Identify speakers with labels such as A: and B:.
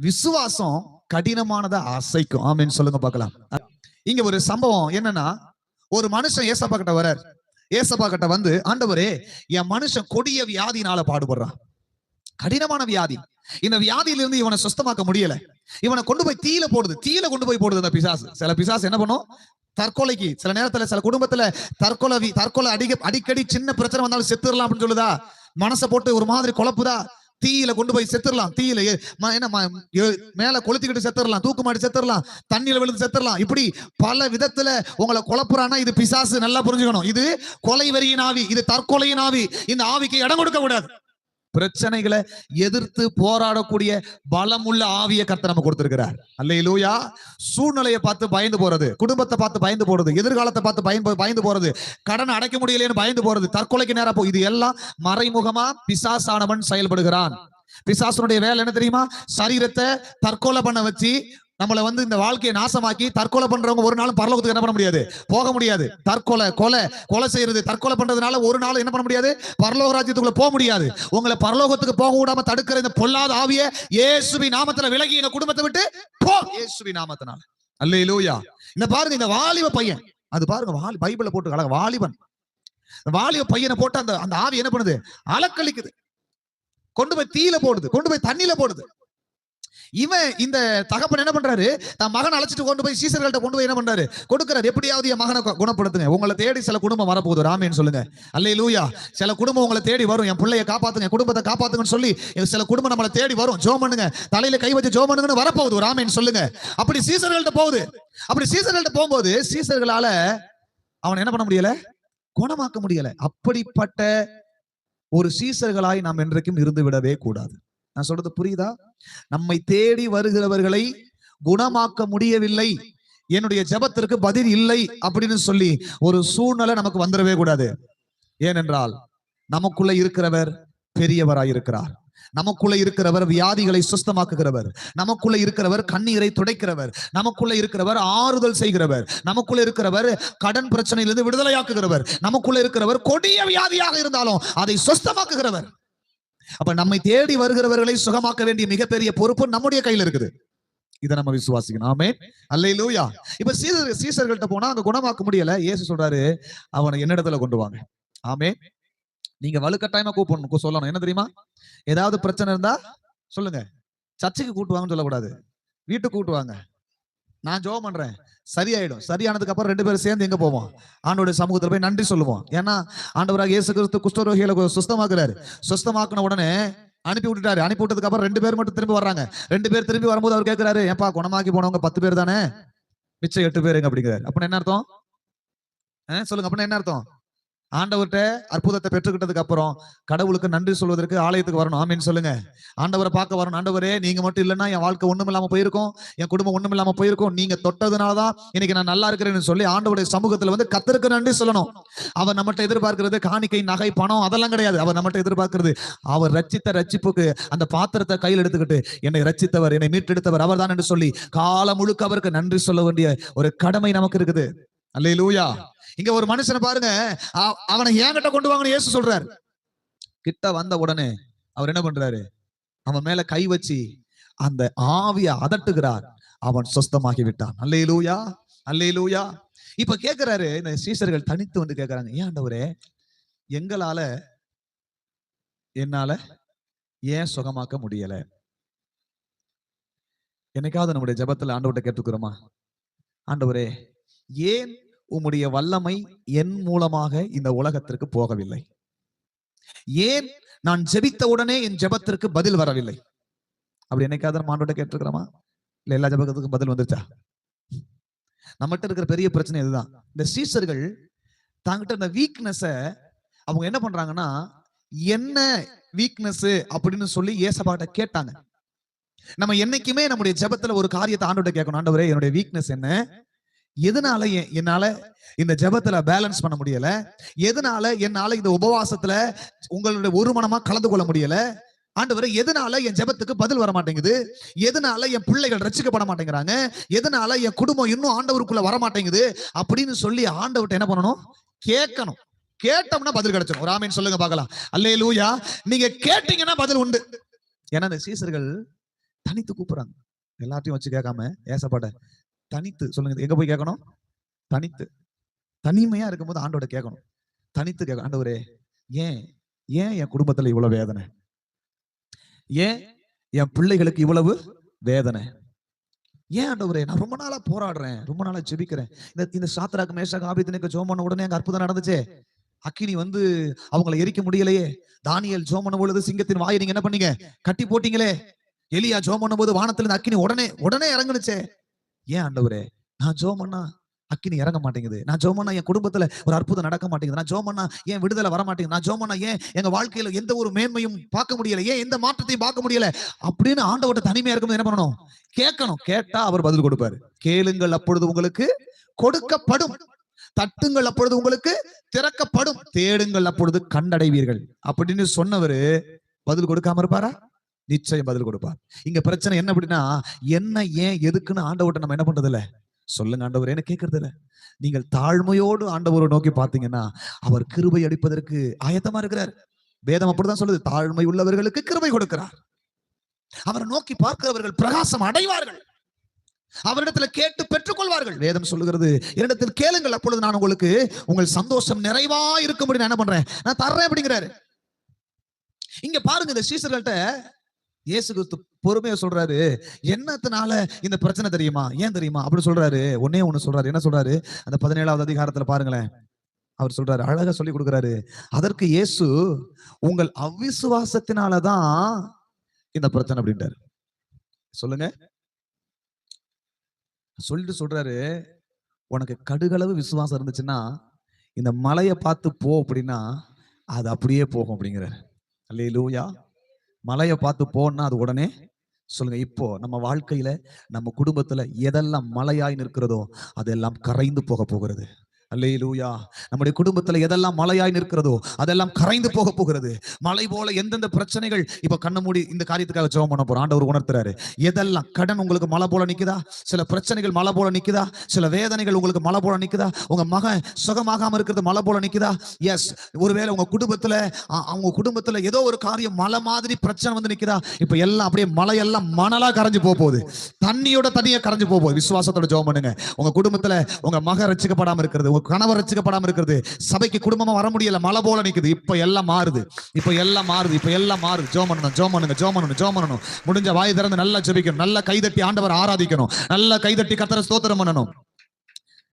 A: விசுவாசம் கடினமானதை அசைக்கும். ஆமென் சொல்லுங்க பார்க்கலாம். இங்க ஒரு சம்பவம் என்னன்னா, ஒரு மனுஷன் ஏசப்பா கிட்ட வரார். ஏசப்பா கிட்ட வந்து, ஆண்டவரே, என் மனுஷன் கொடிய வியாதினால பாடுபடுறான், கடினமான வியாதி. இந்த வியாதியிலிருந்து இவனை சுத்தமாக்க முடியல. இவனை கொண்டு போய் தீயில போடுது, தீயில கொண்டு போய் போடுது அந்த பிசாசு. சில பிசாசு என்ன பண்ணும், தற்கொலைக்கு சில நேரத்துல சில குடும்பத்துல தற்கொலை அடிக்கடி சின்ன பிரச்சனை வந்தாலும் செத்துடலாம் அப்படின்னு சொல்லுதா, மனசை போட்டு ஒரு மாதிரி குழப்புதா, தீயில கொண்டு போய் செத்துடலாம், தீயில என்ன மேல கொளுத்திக்கிட்டு செத்துடலாம், தூக்கு மாட்டி செத்துடலாம், தண்ணியில விழுந்து செத்துடலாம், இப்படி பல விதத்துல உங்களை குழப்புறானா இது பிசாசு. நல்லா புரிஞ்சுக்கணும், இது கொலை வெறியின் ஆவி, இது தற்கொலையின் ஆவி. இந்த ஆவிக்கு இடம் கொடுக்க கூடாது. பிரச்சனைகளை எதிர்த்து போராடக்கூடிய பலமுள்ள ஆவியை கர்த்தர் நம்ம கொடுத்திருக்கிறார். அல்லேலூயா. சூழ்நிலையை பார்த்து பயந்து போறது, குடும்பத்தை பார்த்து பயந்து போறது, எதிர்காலத்தை பார்த்து பயந்து போறது, கடன் அடைக்க முடியலன்னு பயந்து போறது, தற்கொலைக்கு நேரா இது எல்லாம் மறைமுகமா பிசாசானவன் செயல்படுகிறான். பிசாசனுடைய வேலை என்ன தெரியுமா, சரீரத்தை தற்கொலை பண்ண வச்சு நம்மளை இந்த வாழ்க்கையை நாசமாக்கி, தற்கொலை பண்றவங்க ஒரு நாளும் பரலோகத்துக்கு என்ன பண்ண முடியாது, போக முடியாது. கொலை செய்யறது, தற்கொலை பண்றதுனால ஒரு நாள் என்ன பண்ண முடியாது, பரலோக ராஜ்யத்துக்குள்ள போக முடியாது. உங்களை பரலோகத்துக்கு போக விடாம தடுக்கிற இந்த பொல்லாத ஆவியை இயேசுவின் நாமத்துல விலகி இந்த குடும்பத்தை விட்டு போ, இயேசுவின் நாமத்தினால. அல்லேலூயா. இந்த பாருங்க, இந்த வாலிப பையன், அது பாருங்க, பைபிள்ல போட்டு வாலிபன், வாலிப பையனை போட்டு அந்த ஆவி என்ன பண்ணுது, அலக்களிக்குது, கொண்டு போய் தீயில போடுது, கொண்டு போய் தண்ணியில போடுது. இவன் இந்த தகப்பன் என்ன பண்றாரு, தன் மகன் அழைச்சிட்டு கொண்டு போய் சீசர்கள்ட்ட கொண்டு போய் என்ன பண்றாரு, கொடுக்கிறாரு. எப்படியாவது என் மகனை குணப்படுத்துங்க. உங்களை தேடி சில குடும்பம் வரப்போகுது. ராமேன்னு சொல்லுங்க. அல்லேலூயா. சில குடும்பம் உங்களை தேடி வரும், என் பிள்ளைய காப்பாத்துங்க, குடும்பத்தை காப்பாத்துங்கன்னு சொல்லி சில குடும்பம் நம்மளை தேடி வரும். ஜெபம் பண்ணுங்க, தலையில கை வச்சு ஜெபம் பண்ணுங்கன்னு வரப்போகுது. ராமேன்னு சொல்லுங்க. அப்படி சீசர்கள்ட்ட போகுது. அப்படி சீசர்கள்ட்ட போகும்போது சீசர்களால அவன் என்ன பண்ண முடியல, குணமாக்க முடியல. அப்படிப்பட்ட ஒரு சீசர்களாய் நாம் என்றைக்கும் இருந்து விடவே கூடாது. நான் சொல்றது புரியுதா? நம்மை தேடி வருகிறவர்களை குணமாக்க முடியவில்லை, என்னுடைய ஜெபத்திற்கு பதில் இல்லை அப்படின்னு சொல்லி ஒரு சூழ்நிலை நமக்கு வந்துடவே கூடாது. ஏனென்றால் நமக்குள்ள இருக்கிறவர் பெரியவராய் இருக்கிறார். நமக்குள்ள இருக்கிறவர் வியாதிகளை சுஸ்தமாக்குகிறவர், நமக்குள்ள இருக்கிறவர் கண்ணீரை துடைக்கிறவர், நமக்குள்ள இருக்கிறவர் ஆறுதல் செய்கிறவர், நமக்குள்ள இருக்கிறவர் கடன் பிரச்சனையிலிருந்து விடுதலையாக்குகிறவர், நமக்குள்ள இருக்கிறவர் கொடிய வியாதியாக இருந்தாலும் அதை சுஸ்தமாக்குகிறவர். அப்ப நம்மை தேடி வருகிறவர்களை சுகமாக்க வேண்டிய மிகப்பெரிய பொறுப்பு நம்முடைய கையில் இருக்குது. இதை நம்ம விசுவாசிக்கணும். ஆமென். அல்லேலூயா. இப்ப சீசர்கள்ட்ட போனா அங்க குணமாக்க முடியல. இயேசு சொல்றாரு, அவனை என்னிடத்துல கொண்டு வாங்க. ஆமென். நீங்க வலுக்கட்டாயமா கூப்பிடணும், சொல்லணும். என்ன தெரியுமா, ஏதாவது பிரச்சனை இருந்தா சொல்லுங்க, சர்ச்சுக்கு கூட்டுவாங்கன்னு சொல்லக்கூடாது, வீட்டுக்கு கூட்டுவாங்க. நான் ஜெபம் பண்றேன், சரியாயிடும். சரியானதுக்கு அப்புறம் ரெண்டு பேரும் சேர்ந்து எங்க போவோம், ஆண்டவருடைய சமூகத்துல போய் நன்றி சொல்லுவோம். ஏன்னா ஆண்டவராக இயேசு கிறிஸ்து குஷ்டரோகிகளை சுஸ்தமாக்குறாரு. சுஸ்தமாக்குன உடனே அனுப்பி விட்டுட்டாரு. அனுப்பி விட்டதுக்கு அப்புறம் 2 பேர் மட்டும் திரும்பி வர்றாங்க. 2 பேர் திரும்பி வரும்போது அவர் கேட்கிறாரு, ஏப்பா குணமாக்கி போனவங்க 10 பேர் தானே, மிச்சம் 8 பேருங்க அப்படிங்கிறாரு. அப்படின்னு என்ன அர்த்தம் சொல்லுங்க, அப்படின்னு என்ன அர்த்தம்? ஆண்டவர்கிட்ட அற்புதத்தை பெற்றுக்கிட்டதுக்கு அப்புறம் கடவுளுக்கு நன்றி சொல்வதற்கு ஆலயத்துக்கு வரணும். ஆமீன் சொல்லுங்க. ஆண்டவரை பார்க்க வரணும். ஆண்டவரே, நீங்க மட்டும் இல்லைன்னா என் வாழ்க்கை ஒண்ணும் இல்லாம போயிருக்கும், என் குடும்பம் ஒண்ணும் இல்லாம போயிருக்கும், நீங்க தொட்டதுனாலதான் இன்னைக்கு நான் நல்லா இருக்கிறேன்னு சொல்லி ஆண்டவருடைய சமூகத்துல கர்த்தருக்கு நன்றி சொல்லணும். அவர் நம்மகிட்ட எதிர்பார்க்கிறது காணிக்கை, நகை, பணம் அதெல்லாம் கிடையாது. அவர் நம்மகிட்ட எதிர்பார்க்கிறது, அவர் ரட்சித்த ரட்சிப்புக்கு அந்த பாத்திரத்தை கையில் எடுத்துக்கிட்டு என்னை ரட்சித்தவர், என்னை மீட்டெடுத்தவர் அவர் தான் என்று சொல்லி காலம் முழுக்க அவருக்கு நன்றி சொல்ல வேண்டிய ஒரு கடமை நமக்கு இருக்குது. அல்லேலூயா. இங்க ஒரு மனுஷனை பாருங்க, அவனை என்கிட்ட கொண்டு வாங்கன்னு இயேசு சொல்றாரு. கிட்ட வந்த உடனே அவர் என்ன பண்றாரு, அவன் மேல கை வச்சு அந்த ஆவியை அதட்டுகிறார். அவன் சுஸ்தமாகி விட்டான். அல்லேலூயா, அல்லேலூயா. இப்ப கேட்கிறாரு, இந்த சீசர்கள் தனித்து வந்து கேட்கிறாங்க, ஏன் ஆண்டவரே, என்னால ஏன் சுகமாக்க முடியல? என்னைக்காவது நம்முடைய ஜெபத்துல ஆண்டவர்கிட்ட கேட்டுக்கிறோமா, ஆண்டவரே, ஏன் உம்முடைய வல்லமை என் மூலமாக இந்த உலகத்திற்கு போகவில்லை? ஏன் நான் ஜெபித்த உடனே என் ஜெபத்திற்கு பதில் வரவில்லை? அப்படி என்னைக்காவது நம்ம ஆண்டவர்கிட்ட கேட்டிருக்கிறோமா? இல்ல எல்லா ஜெபத்துக்கும் பதில் வந்துருச்சா? நம்மகிட்ட இருக்கிற பெரிய பிரச்சனை இதுதான். இந்த சீசர்கள் தாங்கிட்ட இந்த வீக்னஸ அவங்க என்ன பண்றாங்கன்னா, என்ன வீக்னஸ் அப்படின்னு சொல்லி ஏசப்பாட்ட கேட்டாங்க. நம்ம என்னைக்குமே நம்முடைய ஜெபத்துல ஒரு காரியத்தை ஆண்டவர்கிட்ட கேட்கணும். ஆண்டவரே, என்னுடைய வீக்னஸ் என்ன? எதனால என்னால இந்த ஜெபத்துல பேலன்ஸ் பண்ண முடியல? எதனால என்னால இந்த உபவாசத்துல உங்களுடைய ஒரு மனமா கலந்து கொள்ள முடியல? ஆண்டவரே, எதனால என் ஜெபத்துக்கு பதில் வர மாட்டேங்குது? எதனால என் பிள்ளைகள் ரட்சிக்கப்பட மாட்டேங்கிறாங்க? எதனால என் குடும்பம் இன்னும் ஆண்டவருக்குள்ள வர மாட்டேங்குது? அப்படின்னு சொல்லி ஆண்டவர்கிட்ட என்ன பண்ணணும், கேட்கணும். கேட்டோம்னா பதில் கிடைச்சிடும். ஒரு ஆமீன் சொல்லுங்க பார்க்கலாம். அல்லேலூயா. நீங்க கேட்டீங்கன்னா பதில் உண்டு. ஏன்னா இந்த சீசர்கள் தனித்து கூப்பிடுறாங்க. எல்லாத்தையும் வச்சு கேட்காம ஏசப்பாட்ட தனித்து சொல்லுங்க. எங்க போய் கேட்கணும்? தனித்து, தனிமையா இருக்கும்போது ஆண்டோட கேட்கணும். தனித்து கேட்க, ஆண்டவரே ஏன் ஏன் என் குடும்பத்துல இவ்வளவு வேதனை? ஏன் என் பிள்ளைகளுக்கு இவ்வளவு வேதனை? ஏன் ஆண்டவரே நான் ரொம்ப நாளா போராடுறேன், ரொம்ப நாளா ஜெபிக்கிறேன். இந்த சாத்ராக் மேஷாக் ஆபேத்நேகோ ஜெபம் பண்ண உடனே அங்க அற்புதம் நடந்துச்சே. அக்கினி வந்து அவங்களை எரிக்க முடியலையே. தானியேல் ஜெபம் பண்ணும் பொழுது சிங்கத்தின் வாயை நீங்க என்ன பண்ணீங்க? கட்டி போட்டீங்களே. எலியா ஜெபம் பண்ணும் போது வானத்துல இருந்து அக்கினி உடனே இறங்குனுச்சே. ஏன் ஆண்டவரே நான் ஜெபம் பண்ணா அக்கினி இறங்க மாட்டேங்குது? நான் ஜெபம் பண்ணா என் குடும்பத்துல ஒரு அற்புதம் நடக்க மாட்டேங்குது? நான் ஜெபம் பண்ணா ஏன் விடுதலை வர மாட்டேங்குது? நான் ஜெபம் பண்ணா ஏன் எங்க வாழ்க்கையில எந்த ஒரு மேன்மையும் பார்க்க முடியல? ஏன் எந்த மாற்றத்தையும் பார்க்க முடியல? அப்படின்னு ஆண்டவர்ட்ட தனிமையா இருக்கும்போது என்ன பண்ணணும்? கேட்கணும். கேட்டா அவர் பதில் கொடுப்பாரு. கேளுங்கள் அப்பொழுது உங்களுக்கு கொடுக்கப்படும், தட்டுங்கள் அப்பொழுது உங்களுக்கு திறக்கப்படும், தேடுங்கள் அப்பொழுது கண்டடைவீர்கள் அப்படின்னு சொன்னவரு பதில் கொடுக்காம இருப்பாரா? நிச்சயம் பதில் கொடுப்பார். இங்க பிரச்சனை என்ன அப்படின்னா, என்ன ஏன் எதுக்குன்னு ஆண்டவர்ட்ட நம்ம என்ன பண்றது இல்ல. சொல்லுங்க ஆண்டவரேன்னு கேட்கறது இல்ல. நீங்கள் தாழ்மையோடு ஆண்டவரை நோக்கி பார்த்தீங்கன்னா அவர் கிருபை அளிப்பதற்கு ஆயத்தமா இருக்கிறார். வேதம் அப்படிதான் சொல்லுது, தாழ்மை உள்ளவர்களுக்கு கிருபை கொடுக்கிறார். அவரை நோக்கி பார்க்கிறவர்கள் பிரகாசம் அடைவார்கள். அவரிடத்துல கேட்டு பெற்றுக் கொள்வார்கள். வேதம் சொல்லுகிறது, என்னிடத்தில் கேளுங்கள் அப்பொழுது நான் உங்களுக்கு உங்கள் சந்தோஷம் நிறைவா இருக்கும்படி நான் என்ன பண்றேன்? நான் தர்றேன் அப்படிங்கிறாரு. இங்க பாருங்க, இந்த சீசர்கள்ட்ட இயேசு கிறிஸ்து பொறுமையா சொல்றாரு. என்னத்தினால இந்த பிரச்சனை தெரியுமா? ஏன் தெரியுமா அப்படி சொல்றாரு? ஒன்னே ஒண்ணு சொல்றாரு. என்ன சொல்றாரு? அந்த 17வது அதிகாரத்துல பாருங்களேன். அவர் சொல்றாரு, அழகா சொல்லி கொடுக்கிறாரு. அதற்கு இயேசு, உங்கள் அவிசுவாசத்தினாலதான் இந்த பிரச்சனை அப்படின்றாரு. சொல்லுங்க. சொல்லிட்டு சொல்றாரு, உனக்கு கடுகளவு விசுவாசம் இருந்துச்சுன்னா இந்த மலையை பார்த்து போ அப்படின்னா அது அப்படியே போகும் அப்படிங்கிறாரு. அல்லேலூயா. மலையை பார்த்து போன்னா அது உடனே. சொல்லுங்க. இப்போ நம்ம வாழ்க்கையில நம்ம குடும்பத்துல எதெல்லாம் மலையாய் நிற்கிறதோ அதெல்லாம் கரைந்து போக போகிறது. அல்லேலூயா. நம்முடைய குடும்பத்துல எதெல்லாம் மலையாய் நிற்கிறதோ அதெல்லாம் கரைந்து போக போகிறது. மலை போல எந்தெந்த பிரச்சனைகள் இப்ப கண்ண மூடி இந்த காரியத்துக்காக ஜெபம் பண்ண போறோம். ஆண்டவர் உணர்த்துறாரு. எதெல்லாம் கடன் உங்களுக்கு மலை போல நிக்குதா? சில பிரச்சனைகள் மலை போல நிக்குதா? சில வேதனைகள் உங்களுக்கு மலை போல நிக்குதா? உங்க மகன் சுகமாகாம இருக்கிறது மலை போல நிக்குதா? எஸ். ஒருவேளை உங்க குடும்பத்துல ஏதோ ஒரு காரியம் மலை மாதிரி பிரச்சனை வந்து நிக்குதா? இப்ப எல்லாம் அப்படியே மலையெல்லாம் மணலா கரைஞ்சு போகுது. தண்ணியோட தண்ணியா கரைஞ்சு போகுது. விசுவாசத்தோட ஜெபம் பண்ணுங்க. உங்க குடும்பத்துல உங்க மகன் ரட்சிக்கப்படாம இருக்கிறது, கணவர் ரட்சிக்கப்படாம இருக்கிறது, சபைக்கு குடும்பமா வர முடியல, மலை போல நிக்குது. இப்ப எல்லாம் மாறுது. ஜெபம் பண்ணுங்க. முடிஞ்ச வாய் திறந்து நல்லா ஜெபிக்கணும். நல்ல கைதட்டி ஆண்டவர் ஆராதிக்கணும். நல்ல கைதட்டி கர்த்தரை ஸ்தோத்திரம் பண்ணணும்.